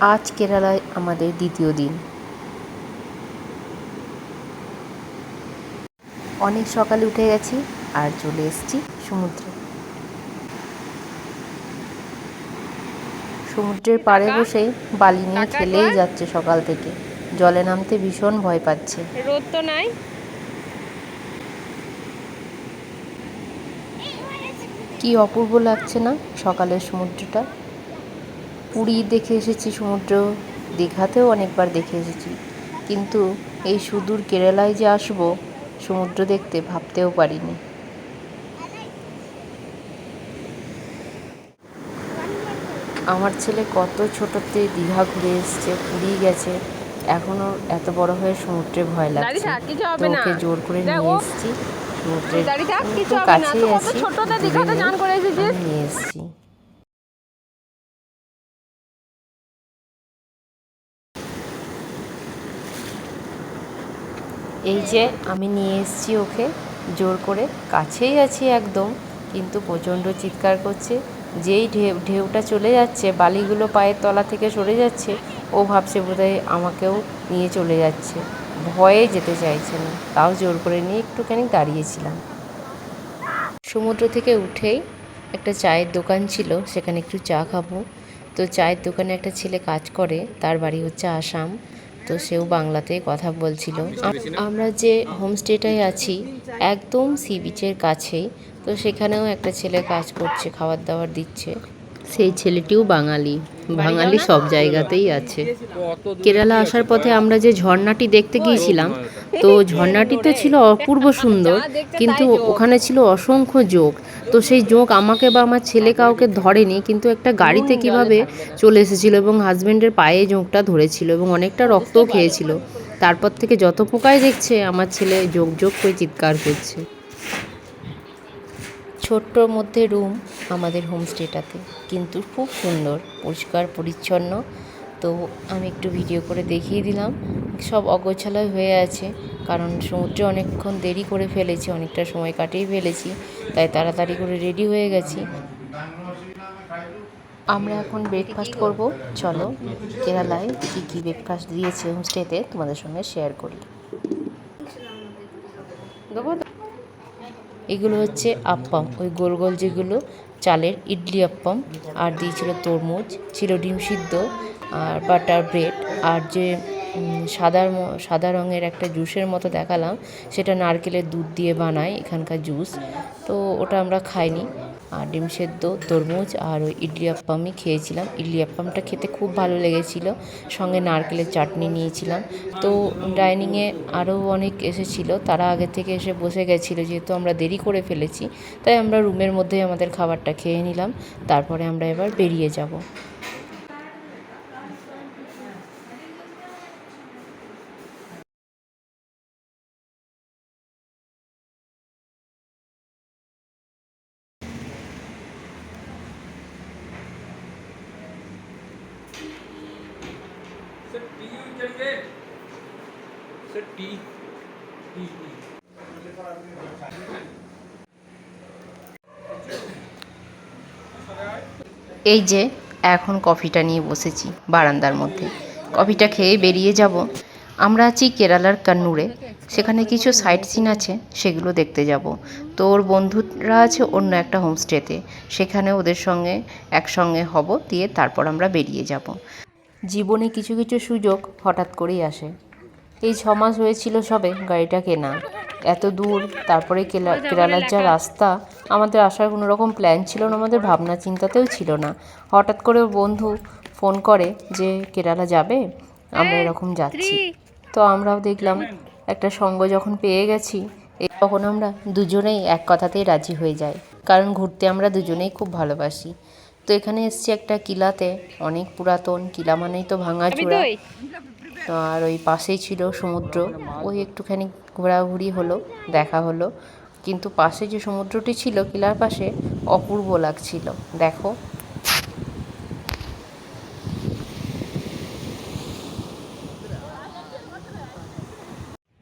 আজ কেরালায় আমাদের দ্বিতীয় দিন। অনেক সকালে উঠে গেছি আর চলে এসেছি সমুদ্রে। সমুদ্রের পাড়ে বসেই বালি নিয়ে খেলেই যাচ্ছে সকাল থেকে। জলে নামতে ভীষণ ভয় পাচ্ছে। রোদ তো নাই। কি অপূর্ব লাগছে না সকালের সমুদ্রটা। পুরী দেখে এসেছি সমুদ্র, দীঘাতেও অনেকবার দেখে এসেছি, কিন্তু এই সুদূর কেরালায় যে আসবো সমুদ্র দেখতে ভাবতেও পারিনি। আমার ছেলে কত ছোটতে দীঘা ঘুরে এসছে, পুরী গেছে, এখনও এত বড় হয়ে সমুদ্রে ভয় লাগছে। তো ওকে জোর করে নিয়ে এসেছি সমুদ্রের একটু কাছেই আছি, দূরে নেই, আমি নিয়ে এসেছি। এই যে আমি নিয়ে এসেছি ওকে জোর করে, কাছেই আছি একদম, কিন্তু প্রচণ্ড চিৎকার করছে। যেই ঢেউটা চলে যাচ্ছে, বালিগুলো পায়ের তলা থেকে সরে যাচ্ছে, ও ভাবছে বোধহয় আমাকেও নিয়ে চলে যাচ্ছে, ভয়ে যেতে চাইছে না। তাও জোর করে নিয়ে একটুখানি দাঁড়িয়েছিলাম। সমুদ্র থেকে উঠেই একটা চায়ের দোকান ছিল, সেখানে একটু চা খাবো। তো চায়ের দোকানে একটা ছেলে কাজ করে, তার বাড়ি হচ্ছে আসাম। তো সেও বাংলাতেই কথা বলছিল। আমরা যে হোমস্টেটায় আছি একদম সি বিচের কাছেই, তো সেখানেও একটা ছেলে কাজ করছে, খাবার দাবার দিচ্ছে। সেই ছেলেটিও বাঙালি। বাঙালি সব জায়গাতেই আছে। কেরালা আসার পথে আমরা যে ঝর্ণাটি দেখতে গিয়েছিলাম, তো ঝর্ণাটি তো ছিল অপূর্ব সুন্দর, কিন্তু ওখানে ছিল অসংখ্য জোঁক। তো সেই জোঁক আমাকে বা আমার ছেলে কাউকে ধরেনি, কিন্তু একটা গাড়িতে কিভাবে চলে এসেছিল এবং হাজব্যান্ডের পায়ে জোঁকটা ধরেছিল এবং অনেকটা রক্তও খেয়েছিল। তারপর থেকে যত পোকায় দেখছে আমার ছেলে জোঁক জোঁক করে চিৎকার করছে। ছোট্টর মধ্যে রুম আমাদের হোমস্টেটাতে, কিন্তু খুব সুন্দর, পরিষ্কার পরিচ্ছন্ন। তো আমি একটু ভিডিও করে দেখিয়ে দিলাম। সব অগোছালো হয়ে আছে, কারণ সমুদ্রে অনেকক্ষণ দেরি করে ফেলেছি, অনেকটা সময় কাটিয়ে ফেলেছি, তাই তাড়াতাড়ি করে রেডি হয়ে গেছি। আমরা এখন ব্রেকফাস্ট করব। চলো কেরালায় কী কী ব্রেকফাস্ট দিয়েছে হোমস্টেতে তোমাদের সঙ্গে শেয়ার করি। এগুলো হচ্ছে আপ্পাম, ওই গোল গোল যেগুলো চালের ইডলি আপ্পাম। আর দিয়েছিল তরমুজ, ছিল ডিম সিদ্ধ আর বাটার ব্রেড। আর যে সাদা রঙের একটা জুসের মতো দেখালাম, সেটা নারকেলের দুধ দিয়ে বানায় এখানকার জুস। তো ওটা আমরা খাইনি। আর ডিম সেদ্ধ, তরমুজ আর ওই ইডলি আপ্পামই খেয়েছিলাম। ইডলি আপ্পামটা খেতে খুব ভালো লেগেছিলো, সঙ্গে নারকেলের চাটনি নিয়েছিলাম। তো ডাইনিংয়ে আরও অনেক এসেছিলো, তারা আগে থেকে এসে বসে গেছিলো, যেহেতু আমরা দেরি করে ফেলেছি, তাই আমরা রুমের মধ্যেই আমাদের খাবারটা খেয়ে নিলাম। তারপরে আমরা এবার বেরিয়ে যাব। এই যে এখন কফিটা নিয়ে বসেছি বারান্দার মধ্যে, কফিটা খেয়ে বেরিয়ে যাব। আমরা আছি কেরালার কান্নুরে, সেখানে কিছু সাইট সিন আছে, সেগুলো দেখতে যাব। তো ওর বন্ধুরা আছে অন্য একটা হোমস্টেতে, সেখানে ওদের সঙ্গে একসঙ্গে হব, দিয়ে তারপর আমরা বেরিয়ে যাব। জীবনে কিছু কিছু সুযোগ হঠাৎ করেই আসে। এই 6 মাস হয়েছিল সবে গাড়িটা কেনা, এত দূর, তারপরে কেরালার যা রাস্তা, আমাদের আসার কোনো রকম প্ল্যান ছিল না, আমাদের ভাবনা চিন্তাতেও ছিল না। হঠাৎ করে বন্ধু ফোন করে যে কেরালা যাবে, আমরা এরকম যাচ্ছি। তো আমরাও দেখলাম একটা সঙ্গ যখন পেয়ে গেছি, তখন আমরা দুজনেই এক কথাতেই রাজি হয়ে যাই, কারণ ঘুরতে আমরা দুজনেই খুব ভালোবাসি। তো এখানে এসছি একটা কিলাতে, অনেক পুরাতন কিলা, মানেই তো ভাঙাচোরা। আর ওই পাশেই ছিল সমুদ্র, ওই একটুখানি ঘোরাঘুরি হলো, দেখা হলো। কিন্তু পাশে যে সমুদ্রটি ছিল কিলার পাশে, অপূর্ব লাগছিল। দেখো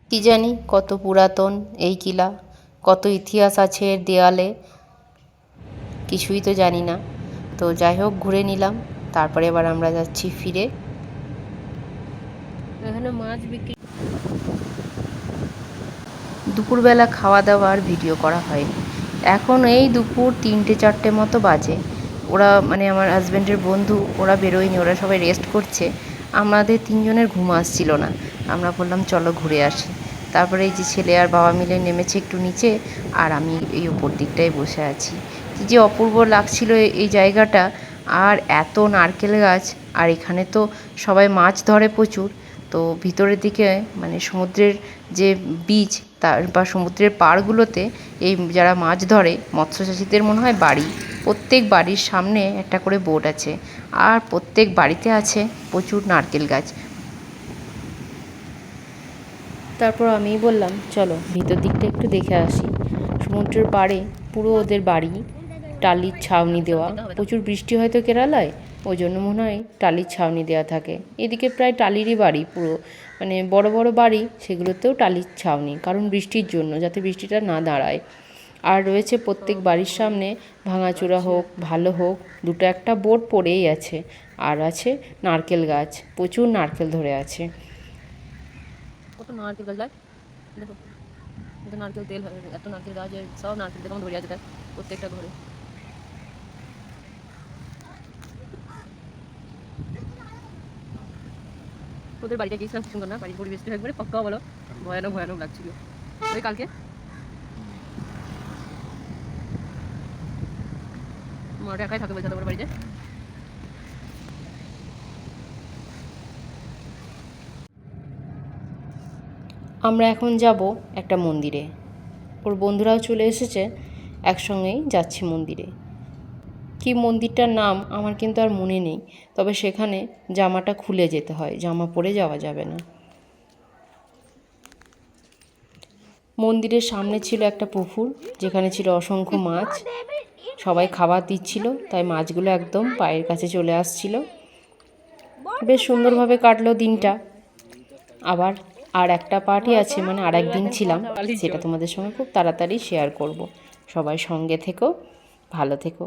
কি জানি কত পুরাতন এই কিলা, কত ইতিহাস আছে এর দেয়ালে, কিছুই তো জানি না। তো যাই হোক, ঘুরে নিলাম, তারপরে এবার আমরা যাচ্ছি ফিরে। এখানে মাছ বিক্রি। দুপুরবেলা খাওয়া দাওয়ার ভিডিও করা হয়নি। এখন এই দুপুর 3টে-4টে মতো বাজে। ওরা মানে আমার হাজব্যান্ডের বন্ধু ওরা বেরোয়নি, ওরা সবাই রেস্ট করছে। আমাদের 3জনের ঘুম আসছিল না। আমরা বললাম চলো ঘুরে আসি। তারপরে এই যে ছেলে আর বাবা মিলে নেমেছে একটু নিচে, আর আমি এই ওপর দিকটায় বসে আছি। কী যে অপূর্ব লাগছিল এই জায়গাটা। আর এত নারকেল গাছ, আর এখানে তো সবাই মাছ ধরে প্রচুর। তো ভিতরের দিকে মানে সমুদ্রের যে বীচ তার বা সমুদ্রের পাড়গুলোতে এই যারা মাছ ধরে মৎস্যচাষীদের মনে হয় বাড়ি। প্রত্যেক বাড়ির সামনে একটা করে বোট আছে, আর প্রত্যেক বাড়িতে আছে প্রচুর নারকেল গাছ। তারপর আমিই বললাম চলো ভিতর দিকটা একটু দেখে আসি। সমুদ্রের পাড়ে পুরো ওদের বাড়ি, টালির ছাউনি দেওয়া। প্রচুর বৃষ্টি হয় তো কেরালায়, ওই জন্য মনে হয় টালির ছাউনি দেওয়া থাকে। এদিকে প্রায় টালিরই বাড়ি পুরো, মানে বড় বড় বাড়ি, সেগুলোতেও টালির ছাউনি, কারণ বৃষ্টির জন্য, যাতে বৃষ্টিটা না দাঁড়ায়। আর রয়েছে প্রত্যেক বাড়ির সামনে, ভাঙাচোরা হোক ভালো হোক, দুটো একটা বোট পড়েই আছে। আর আছে নারকেল গাছ, প্রচুর নারকেল ধরে আছে। কত নারকেল গাছ, দেখো এত নারকেল তেল হয়, এত নারকেল গাছের সব নারকেল দেখো ধরে আছে প্রত্যেকটা ঘরে। ওদের বাড়িটা গিয়েছিলাম, সুন্দর না বাড়ির পরিবেশটা, একবারে পক্কা বলো, ভয়ানক ভয়ানক লাগছিল। ওই কালকে মাটা একাই থাকে বলছে তোমার বাড়িতে। আমরা এখন যাব একটা মন্দিরে, ওর বন্ধুরাও চলে এসেছে, একসঙ্গেই যাচ্ছি মন্দিরে। কি মন্দিরটার নাম আমার কিন্তু আর মনে নেই, তবে সেখানে জামাটা খুলে যেতে হয়, জামা পরে যাওয়া যাবে না। মন্দিরের সামনে ছিল একটা পুকুর, যেখানে ছিল অসংখ্য মাছ। সবাই খাবার দিচ্ছিল, তাই মাছগুলো একদম পায়ের কাছে চলে আসছিল। বেশ সুন্দরভাবে কাটলো দিনটা। আবার আর একটা পার্টি আছে, মানে আর একদিন ছিলাম, সেটা তোমাদের সঙ্গে খুব তাড়াতাড়ি শেয়ার করব। সবাই সঙ্গে থেকো, ভালো থেকো।